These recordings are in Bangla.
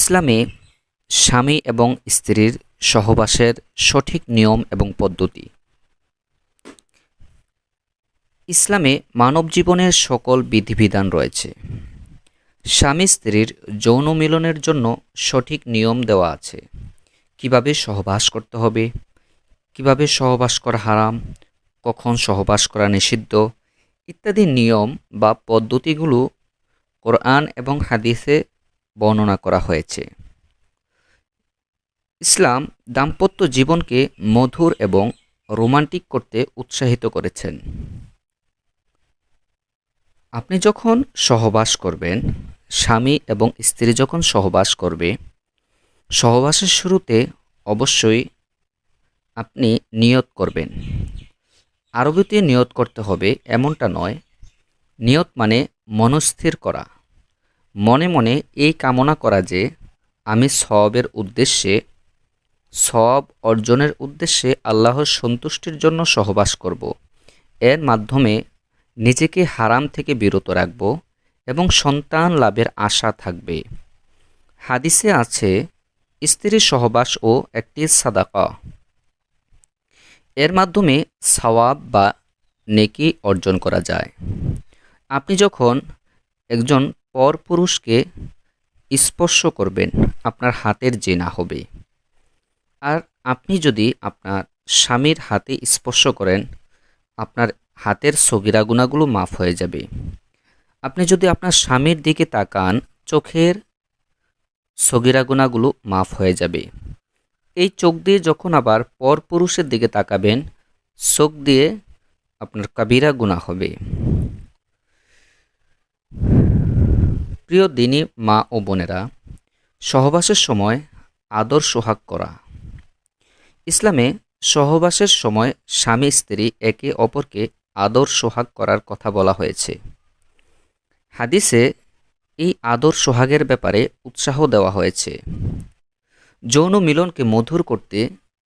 ইসলামে স্বামী এবং স্ত্রীর সহবাসের সঠিক নিয়ম এবং পদ্ধতি। ইসলামে মানব জীবনের সকল বিধিবিধান রয়েছে। স্বামী স্ত্রীর যৌন মিলনের জন্য সঠিক নিয়ম দেওয়া আছে। কিভাবে সহবাস করতে হবে, কিভাবে সহবাস করা হারাম, কখন সহবাস করা নিষিদ্ধ ইত্যাদি নিয়ম বা পদ্ধতিগুলো কোরআন এবং হাদিসে বর্ণনা করা হয়েছে। ইসলাম দাম্পত্য জীবনকে মধুর এবং রোমান্টিক করতে উৎসাহিত করেছেন। আপনি যখন সহবাস করবেন, স্বামী এবং স্ত্রী যখন সহবাস করবে, সহবাসের শুরুতে অবশ্যই আপনি নিয়ত করবেন। আরবিতে নিয়ত করতে হবে এমনটা নয়। নিয়ত মানে মনস্থির করা, মনে মনে এই কামনা করা যে আমি সওয়াব অর্জনের উদ্দেশ্যে আল্লাহর সন্তুষ্টির জন্য সহবাস করব। এর মাধ্যমে নিজেকে হারাম থেকে বিরত রাখব এবং সন্তান লাভের আশা থাকবে। হাদিসে আছে, স্ত্রীর সহবাসও একটি সাদাকা। এর মাধ্যমে সওয়াব বা নেকি অর্জন করা যায়। আপনি যখন একজন পরপুরুষকে স্পর্শ করবেন, আপনার হাতের জিনা হবে। আর আপনি যদি আপনার স্বামীর হাতে স্পর্শ করেন, আপনার হাতের সগীরা গুনাহগুলো মাফ হয়ে যাবে। আপনি যদি আপনার স্বামীর দিকে তাকান, চোখের সগীরা গুনাহগুলো মাফ হয়ে যাবে। এই চোখ দিয়ে যখন আবার পরপুরুষের দিকে তাকাবেন, চোখ দিয়ে আপনার কাবিরা গুনাহ হবে। প্রিয় দিনী মা ও বোনেরা, সহবাসের সময় আদর সোহাগ করা। ইসলামে সহবাসের সময় স্বামী স্ত্রী একে অপরকে আদর সোহাগ করার কথা বলা হয়েছে। হাদিসে এই আদর সোহাগের ব্যাপারে উৎসাহ দেওয়া হয়েছে। যৌন মিলনকে মধুর করতে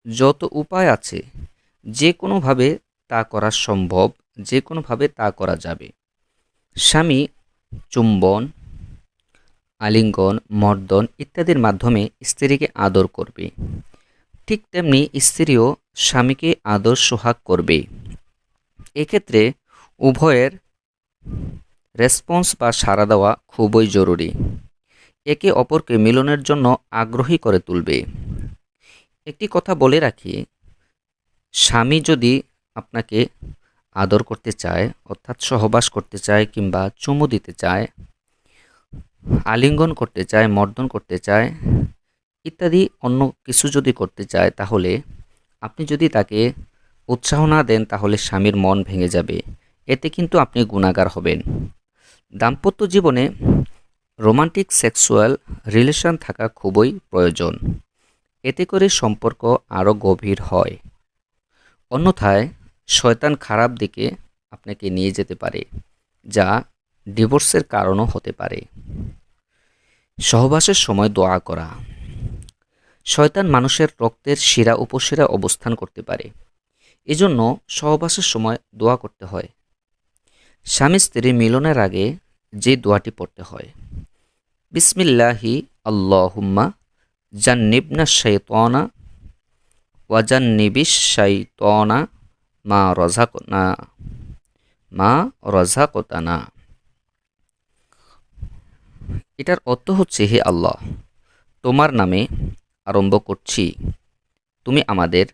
যত উপায় আছে, যে কোনোভাবে তা করা সম্ভব, যে কোনোভাবে তা করা যাবে। স্বামী চুম্বন, আলিঙ্গন, মর্দন ইত্যাদির মাধ্যমে স্ত্রীকে আদর করবে। ঠিক তেমনি স্ত্রীও স্বামীকে আদর সোহাগ করবে। এক্ষেত্রে উভয়ের রেসপন্স বা সাড়া দেওয়া খুবই জরুরি। একে অপরকে মিলনের জন্য আগ্রহী করে তুলবে। একটি কথা বলে রাখি, স্বামী যদি আপনাকে আদর করতে চায়, অর্থাৎ সহবাস করতে চায় কিংবা চুমু দিতে চায়, আলিঙ্গন করতে চায়, মর্দন করতে চায় ইত্যাদি অন্য কিছু যদি করতে চায়, তাহলে আপনি যদি তাকে উৎসাহ না দেন, তাহলে স্বামীর মন ভেঙে যাবে। এতে কিন্তু আপনি গুনাহগার হবেন। দাম্পত্য জীবনে রোমান্টিক সেক্সুয়াল রিলেশন থাকা খুবই প্রয়োজন। এতে করে সম্পর্ক আরও গভীর হয়। অন্যথায় শয়তান খারাপ দিকে আপনাকে নিয়ে যেতে পারে, যা ডিভোর্সের কারণও হতে পারে। সহবাসের সময় দোয়া করা। শয়তান মানুষের রক্তের শিরা উপশিরা অবস্থান করতে পারে। এজন্য সহবাসের সময় দোয়া করতে হয়। স্বামী স্ত্রী মিলনের আগে যে দোয়াটি পড়তে হয়, বিসমিল্লাহি আল্লাহুম্মা জান্নিবনা শাইতানা ওয়া জান্নিবিশ শাইতানা মা রাযাকতানা। এটার অর্থ হচ্ছে, হে আল্লাহ, তোমার নামে আরম্ভ করছি, তুমি আমাদের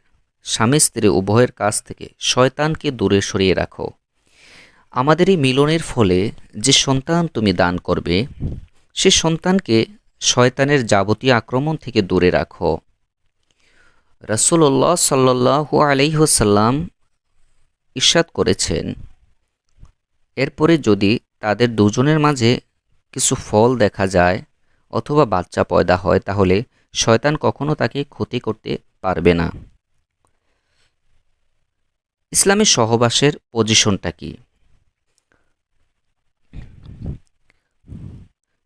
স্বামী স্ত্রী উভয়ের কাছ থেকে শয়তানকে দূরে সরিয়ে রাখো। আমাদের এই মিলনের ফলে যে সন্তান তুমি দান করবে, সে সন্তানকে শয়তানের যাবতীয় আক্রমণ থেকে দূরে রাখো। রাসূলুল্লাহ সাল্লাল্লাহু আলাইহি ওয়াসাল্লাম ইরশাদ করেছেন, এরপরে যদি তাদের দুজনের মাঝে কিছু ফল দেখা যায় অথবা বাচ্চা পয়দা হয়, তাহলে শয়তান কখনো তাকে ক্ষতি করতে পারবে না। ইসলামে সহবাসের পজিশনটা কি?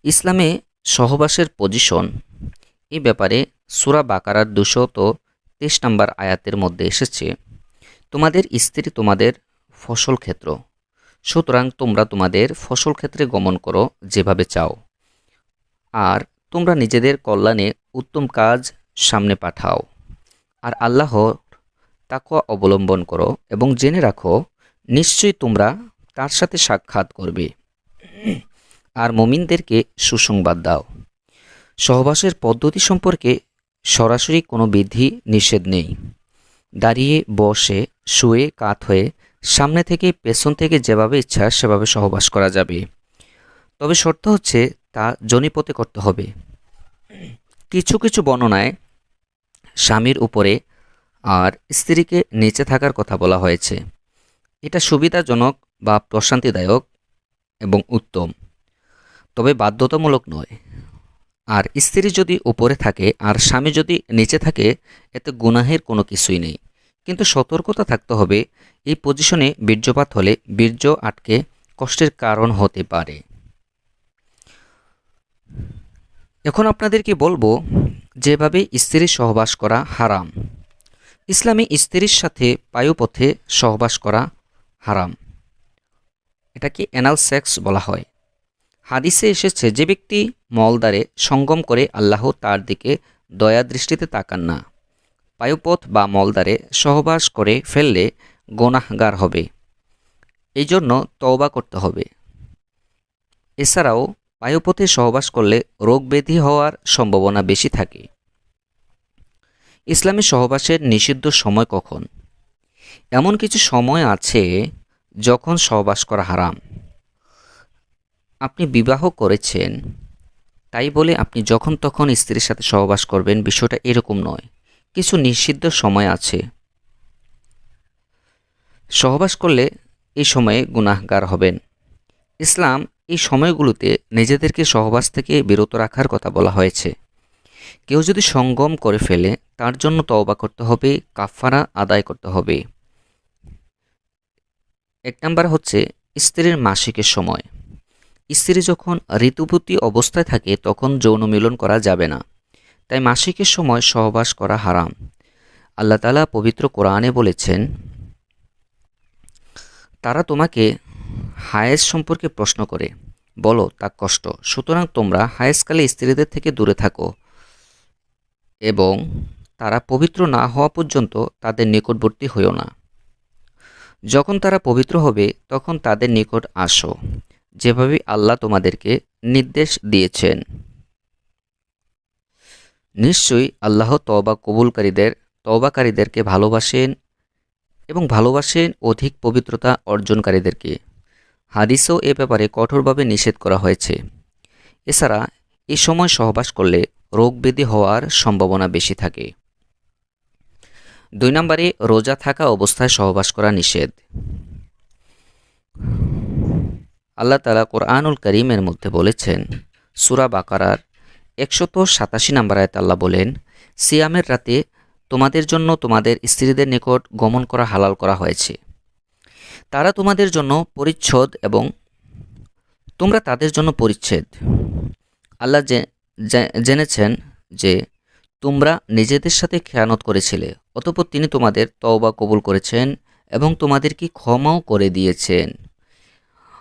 ইসলামে সহবাসের পজিশন এই ব্যাপারে সূরা বাকারার 223 নম্বর আয়াতের মধ্যে এসেছে, তোমাদের স্ত্রী তোমাদের ফসল ক্ষেত্র, সুতরাং তোমরা তোমাদের ফসল ক্ষেত্রে গমন করো যেভাবে চাও। আর তোমরা নিজেদের কল্যাণে উত্তম কাজ সামনে পাঠাও আর আল্লাহর তাকওয়া অবলম্বন করো এবং জেনে রাখো নিশ্চয়ই তোমরা তার সাথে সাক্ষাৎ করবে। আর মুমিনদেরকে সুসংবাদ দাও। সহবাসের পদ্ধতি সম্পর্কে সরাসরি কোনো বিধি নিষেধ নেই। দাঁড়িয়ে, বসে, শুয়ে, কাত হয়ে, সামনে থেকে, পেছন থেকে যেভাবে ইচ্ছা সেভাবে সহবাস করা যাবে। তবে শর্ত হচ্ছে তা জনিপথে করতে হবে। কিছু কিছু বর্ণনায় স্বামীর উপরে আর স্ত্রীকে নিচে থাকার কথা বলা হয়েছে। এটা সুবিধাজনক বা প্রশান্তিদায়ক এবং উত্তম, তবে বাধ্যতামূলক নয়। আর স্ত্রী যদি উপরে থাকে আর স্বামী যদি নিচে থাকে, এতে গুনাহের কোনো কিছুই নেই। কিন্তু সতর্কতা থাকতে হবে, এই পজিশনে বীর্যপাত হলে বীর্য আটকে কষ্টের কারণ হতে পারে। এখন আপনাদেরকে বলবো যেভাবে স্ত্রীর সহবাস করা হারাম। ইসলামে স্ত্রীর সাথে পায়ুপথে সহবাস করা হারাম। এটাকে অ্যানাল সেক্স বলা হয়। হাদিসে এসেছে, যে ব্যক্তি মলদ্বারে সঙ্গম করে আল্লাহ তার দিকে দয়া দৃষ্টিতে তাকান না। পায়ুপথ বা মলদ্বারে সহবাস করে ফেললে গোনাহগার হবে। এই জন্য তওবা করতে হবে। এছাড়াও পায়ুপথে সহবাস করলে রোগ ব্যাধি হওয়ার সম্ভাবনা বেশি থাকে। ইসলামে সহবাসের নিষিদ্ধ সময় কখন? এমন কিছু সময় আছে যখন সহবাস করা হারাম। আপনি বিবাহ করেছেন তাই বলে আপনি যখন তখন স্ত্রীর সাথে সহবাস করবেন, বিষয়টা এরকম নয়। কিছু নিষিদ্ধ সময় আছে। সহবাস করলে এই সময়ে গুনাহগার হবেন। ইসলাম এই সময়গুলোতে নিজেদেরকে সহবাস থেকে বিরত রাখার কথা বলা হয়েছে। কেউ যদি সঙ্গম করে ফেলে তার জন্য তওবা করতে হবে, কাফারা আদায় করতে হবে। এক নাম্বার হচ্ছে স্ত্রীর মাসিকের সময়। স্ত্রী যখন ঋতুবতী অবস্থায় থাকে তখন যৌন মিলন করা যাবে না, তাই মাসিকের সময় সহবাস করা হারাম। আল্লাহ তাআলা পবিত্র কোরআনে বলেছেন, তারা তোমাকে হায়েজ সম্পর্কে প্রশ্ন করে, বলো তা কষ্ট, সুতরাং তোমরা হায়েজকালে স্ত্রীদের থেকে দূরে থাকো এবং তারা পবিত্র না হওয়া পর্যন্ত তাদের নিকটবর্তী হইও না। যখন তারা পবিত্র হবে তখন তাদের নিকট আসো, যেভাবে আল্লাহ তোমাদেরকে নির্দেশ দিয়েছেন। নিশ্চয়ই আল্লাহ তওবাকারীদেরকে ভালোবাসেন এবং ভালোবাসেন অধিক পবিত্রতা অর্জনকারীদেরকে। হাদিসেও এ ব্যাপারে কঠোরভাবে নিষেধ করা হয়েছে। এছাড়া এই সময় সহবাস করলে রোগ ব্যাধি হওয়ার সম্ভাবনা বেশি থাকে। 2 নম্বরে রোজা থাকা অবস্থায় সহবাস করা নিষেধ। আল্লাহ তাআলা কোরআনুল কারীমের মধ্যে বলেছেন, সূরা বাকারার 187 নম্বর আয়াতে আল্লাহ বলেন, সিয়ামের রাতে তোমাদের জন্য তোমাদের স্ত্রীদের নিকট গমন করা হালাল করা হয়েছে। তারা তোমাদের জন্য পরিচ্ছদ এবং তোমরা তাদের জন্য পরিচ্ছদ। আল্লাহ জেনেছেন যে তোমরা নিজেদের সাথে খেয়ানত করেছিলে, অতঃপর তিনি তোমাদের তওবা কবুল করেছেন এবং তোমাদেরকে ক্ষমাও করে দিয়েছেন।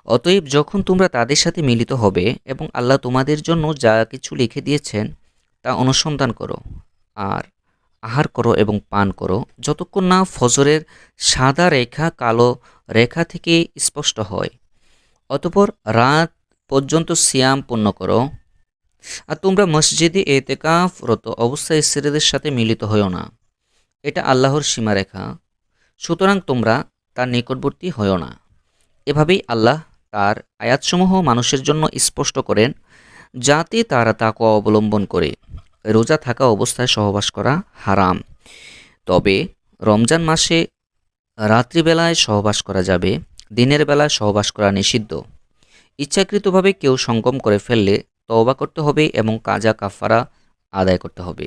অতএব যখন তোমরা তাদের সাথে মিলিত হবে এবং আল্লাহ তোমাদের জন্য যা কিছু লিখে দিয়েছেন তা অনুসন্ধান করো আর আহার করো এবং পান করো, যতক্ষণ না ফজরের সাদা রেখা কালো রেখা থেকে স্পষ্ট হয়। অতঃপর রাত পর্যন্ত সিয়াম পূর্ণ করো। আর তোমরা মসজিদে এতেকাফরত অবস্থায় স্ত্রীদের সাথে মিলিত হইও না, এটা আল্লাহর সীমারেখা, সুতরাং তোমরা তার নিকটবর্তী হইও না। এভাবেই আল্লাহ তার আয়াতসমূহ মানুষের জন্য স্পষ্ট করেন যাতে তারা তাকওয়া অবলম্বন করে। রোজা থাকা অবস্থায় সহবাস করা হারাম, তবে রমজান মাসে রাত্রিবেলায় সহবাস করা যাবে, দিনের বেলায় সহবাস করা নিষিদ্ধ। ইচ্ছাকৃতভাবে কেউ সঙ্গম করে ফেললে তওবা করতে হবে এবং কাজা কাফারা আদায় করতে হবে।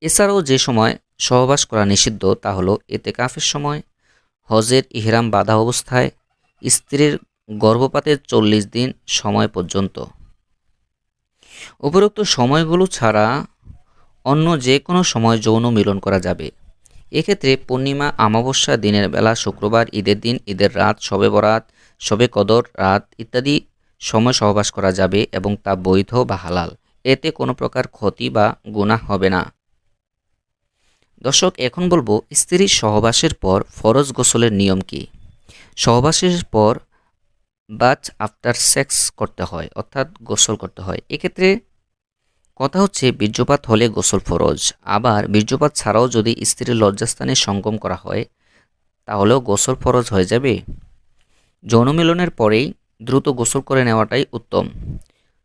এছাড়াও যে সময় সহবাস করা নিষিদ্ধ তা হলো এতেকাফের সময়, হজের ইহরাম বাঁধা অবস্থায়, স্ত্রীর গর্ভপাতের 40 দিন সময় পর্যন্ত। উপরোক্ত সময়গুলো ছাড়া অন্য যে কোনো সময় যৌন মিলন করা যাবে। এক্ষেত্রে পূর্ণিমা, অমাবস্যা, দিনের বেলা, শুক্রবার, ঈদের দিন, ঈদের রাত, শবে বরাত, শবে কদর রাত ইত্যাদি সময় সহবাস করা যাবে এবং তা বৈধ বা হালাল। এতে কোনো প্রকার ক্ষতি বা গুনাহ হবে না। দর্শক, এখন বলবো স্ত্রী সহবাসের পর ফরজ গোসলের নিয়ম কি। সহবাসের পর বাথ আফটার সেক্স করতে হয়, অর্থাৎ গোসল করতে হয়। এক্ষেত্রে কথা হচ্ছে বীর্যপাত হলে গোসল ফরজ, আবার বীর্যপাত ছাড়াও যদি স্ত্রীর লজ্জাস্থানে সঙ্গম করা হয় তাহলেও গোসল ফরজ হয়ে যাবে। যৌন মিলনের পরেই দ্রুত গোসল করে নেওয়াটাই উত্তম।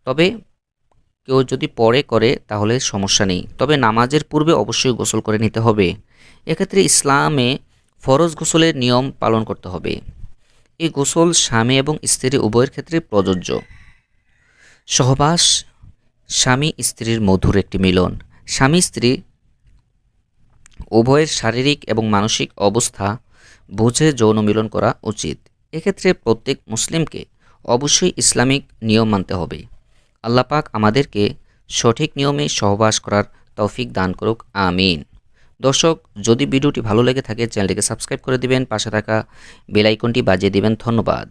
তবে কেউ যদি পরে করে তাহলে সমস্যা নেই, তবে নামাজের পূর্বে অবশ্যই গোসল করে নিতে হবে। এক্ষেত্রে ইসলামে ফরজ গোসলের নিয়ম পালন করতে হবে। এই গোসল স্বামী এবং স্ত্রী উভয়ের ক্ষেত্রে প্রযোজ্য। সহবাস স্বামী স্ত্রীর মধুর একটি মিলন। স্বামী স্ত্রী উভয়ের শারীরিক এবং মানসিক অবস্থা বুঝে যৌন মিলন করা উচিত। এক্ষেত্রে প্রত্যেক মুসলিমকে অবশ্যই ইসলামিক নিয়ম মানতে হবে। আল্লাহ পাক আমাদেরকে সঠিক নিয়মে সহবাস করার তৌফিক দান করুক, আমিন। দর্শক, যদি ভিডিওটি ভালো লেগে থাকে চ্যানেলটিকে সাবস্ক্রাইব করে দিবেন, পাশে থাকা বেল আইকনটি বাজিয়ে দিবেন। ধন্যবাদ।